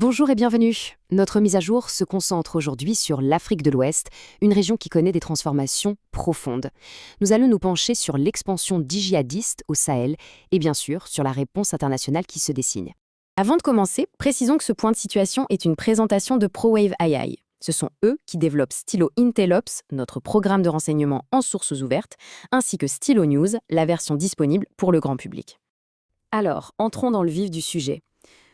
Bonjour et bienvenue. Notre mise à jour se concentre aujourd'hui sur l'Afrique de l'Ouest, une région qui connaît des transformations profondes. Nous allons nous pencher sur l'expansion djihadiste au Sahel et bien sûr sur la réponse internationale qui se dessine. Avant de commencer, précisons que ce point de situation est une présentation de ProWave AI. Ce sont eux qui développent Stylo Intellops, notre programme de renseignement en sources ouvertes, ainsi que Stylo News, la version disponible pour le grand public. Alors, entrons dans le vif du sujet.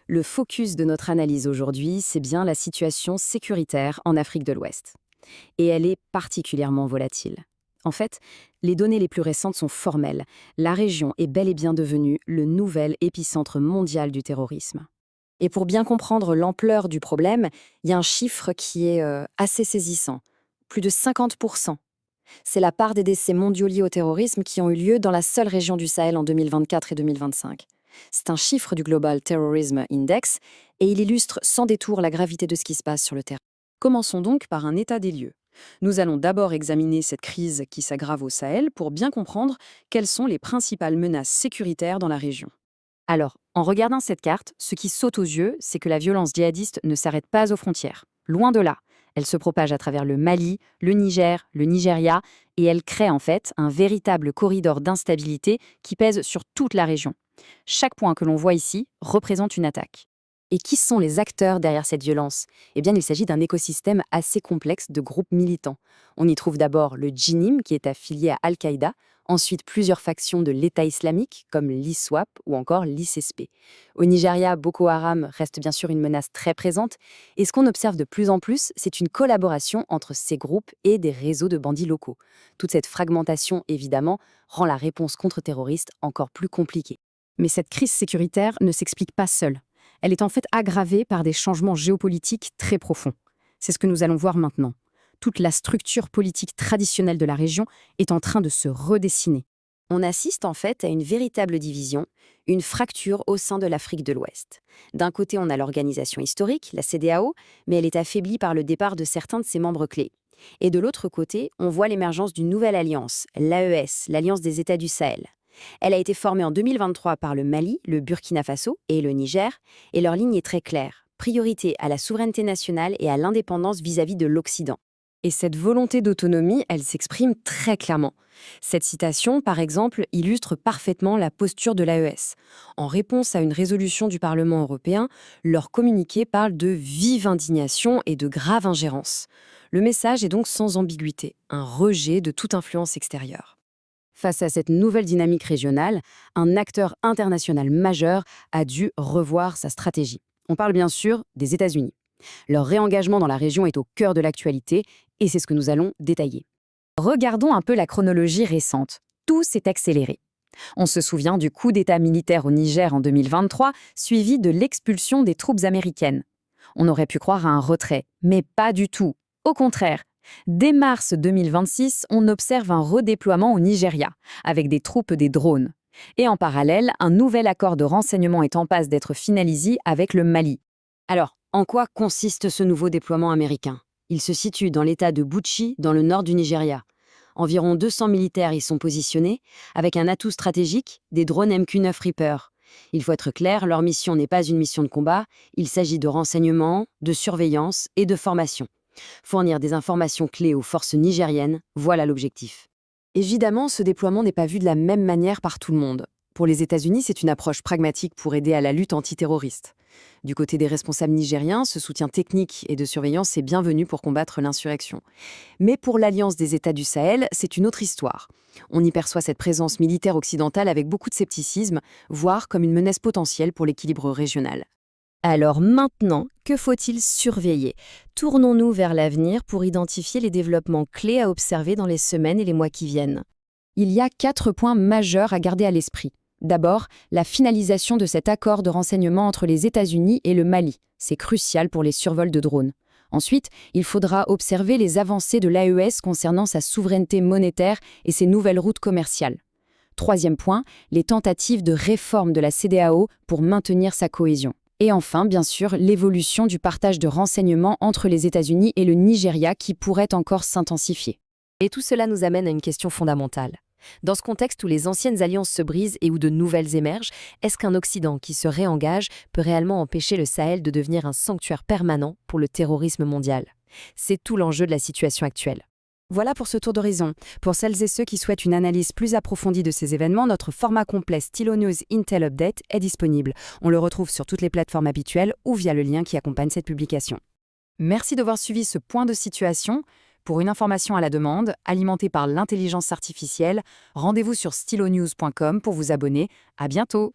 Le focus de notre analyse aujourd'hui, c'est bien la situation sécuritaire en Afrique de l'Ouest. Et elle est particulièrement volatile. En fait, les données les plus récentes sont formelles. La région est bel et bien devenue le nouvel épicentre mondial du terrorisme. Et pour bien comprendre l'ampleur du problème, il y a un chiffre qui est assez saisissant. Plus de 50%. C'est la part des décès mondiaux liés au terrorisme qui ont eu lieu dans la seule région du Sahel en 2024 et 2025. C'est un chiffre du Global Terrorism Index et il illustre sans détour la gravité de ce qui se passe sur le terrain. Commençons donc par un état des lieux. Nous allons d'abord examiner cette crise qui s'aggrave au Sahel pour bien comprendre quelles sont les principales menaces sécuritaires dans la région. Alors, en regardant cette carte, ce qui saute aux yeux, c'est que la violence djihadiste ne s'arrête pas aux frontières. Loin de là. Elle se propage à travers le Mali, le Niger, le Nigeria, et elle crée en fait un véritable corridor d'instabilité qui pèse sur toute la région. Chaque point que l'on voit ici représente une attaque. Et qui sont les acteurs derrière cette violence? Eh bien, il s'agit d'un écosystème assez complexe de groupes militants. On y trouve d'abord le Djinim, qui est affilié à Al-Qaïda, ensuite plusieurs factions de l'État islamique, comme l'ISWAP ou encore l'ISSP. Au Nigeria, Boko Haram reste bien sûr une menace très présente, et ce qu'on observe de plus en plus, c'est une collaboration entre ces groupes et des réseaux de bandits locaux. Toute cette fragmentation, évidemment, rend la réponse contre-terroriste encore plus compliquée. Mais cette crise sécuritaire ne s'explique pas seule. Elle est en fait aggravée par des changements géopolitiques très profonds. C'est ce que nous allons voir maintenant. Toute la structure politique traditionnelle de la région est en train de se redessiner. On assiste en fait à une véritable division, une fracture au sein de l'Afrique de l'Ouest. D'un côté, on a l'organisation historique, la CEDEAO, mais elle est affaiblie par le départ de certains de ses membres clés. Et de l'autre côté, on voit l'émergence d'une nouvelle alliance, l'AES, l'Alliance des États du Sahel. Elle a été formée en 2023 par le Mali, le Burkina Faso et le Niger, et leur ligne est très claire, priorité à la souveraineté nationale et à l'indépendance vis-à-vis de l'Occident. Et cette volonté d'autonomie, elle s'exprime très clairement. Cette citation, par exemple, illustre parfaitement la posture de l'AES. En réponse à une résolution du Parlement européen, leur communiqué parle de vive indignation et de grave ingérence. Le message est donc sans ambiguïté, un rejet de toute influence extérieure. Face à cette nouvelle dynamique régionale, un acteur international majeur a dû revoir sa stratégie. On parle bien sûr des États-Unis. Leur réengagement dans la région est au cœur de l'actualité et c'est ce que nous allons détailler. Regardons un peu la chronologie récente. Tout s'est accéléré. On se souvient du coup d'État militaire au Niger en 2023, suivi de l'expulsion des troupes américaines. On aurait pu croire à un retrait, mais pas du tout. Au contraire. Dès mars 2026, on observe un redéploiement au Nigeria, avec des troupes des drones. Et en parallèle, un nouvel accord de renseignement est en passe d'être finalisé avec le Mali. Alors, en quoi consiste ce nouveau déploiement américain? Il se situe dans l'état de Bauchi, dans le nord du Nigeria. Environ 200 militaires y sont positionnés, avec un atout stratégique, des drones MQ-9 Reaper. Il faut être clair, leur mission n'est pas une mission de combat, il s'agit de renseignement, de surveillance et de formation. Fournir des informations clés aux forces nigériennes, voilà l'objectif. Évidemment, ce déploiement n'est pas vu de la même manière par tout le monde. Pour les États-Unis, c'est une approche pragmatique pour aider à la lutte antiterroriste. Du côté des responsables nigériens, ce soutien technique et de surveillance est bienvenu pour combattre l'insurrection. Mais pour l'Alliance des États du Sahel, c'est une autre histoire. On y perçoit cette présence militaire occidentale avec beaucoup de scepticisme, voire comme une menace potentielle pour l'équilibre régional. Alors maintenant, que faut-il surveiller? Tournons-nous vers l'avenir pour identifier les développements clés à observer dans les semaines et les mois qui viennent. Il y a 4 points majeurs à garder à l'esprit. D'abord, la finalisation de cet accord de renseignement entre les États-Unis et le Mali. C'est crucial pour les survols de drones. Ensuite, il faudra observer les avancées de l'AES concernant sa souveraineté monétaire et ses nouvelles routes commerciales. Troisième point, les tentatives de réforme de la CEDEAO pour maintenir sa cohésion. Et enfin, bien sûr, l'évolution du partage de renseignements entre les États-Unis et le Nigeria qui pourrait encore s'intensifier. Et tout cela nous amène à une question fondamentale. Dans ce contexte où les anciennes alliances se brisent et où de nouvelles émergent, est-ce qu'un Occident qui se réengage peut réellement empêcher le Sahel de devenir un sanctuaire permanent pour le terrorisme mondial? C'est tout l'enjeu de la situation actuelle. Voilà pour ce tour d'horizon. Pour celles et ceux qui souhaitent une analyse plus approfondie de ces événements, notre format complet Stylo News Intel Update est disponible. On le retrouve sur toutes les plateformes habituelles ou via le lien qui accompagne cette publication. Merci d'avoir suivi ce point de situation. Pour une information à la demande, alimentée par l'intelligence artificielle, rendez-vous sur stylonews.com pour vous abonner. À bientôt!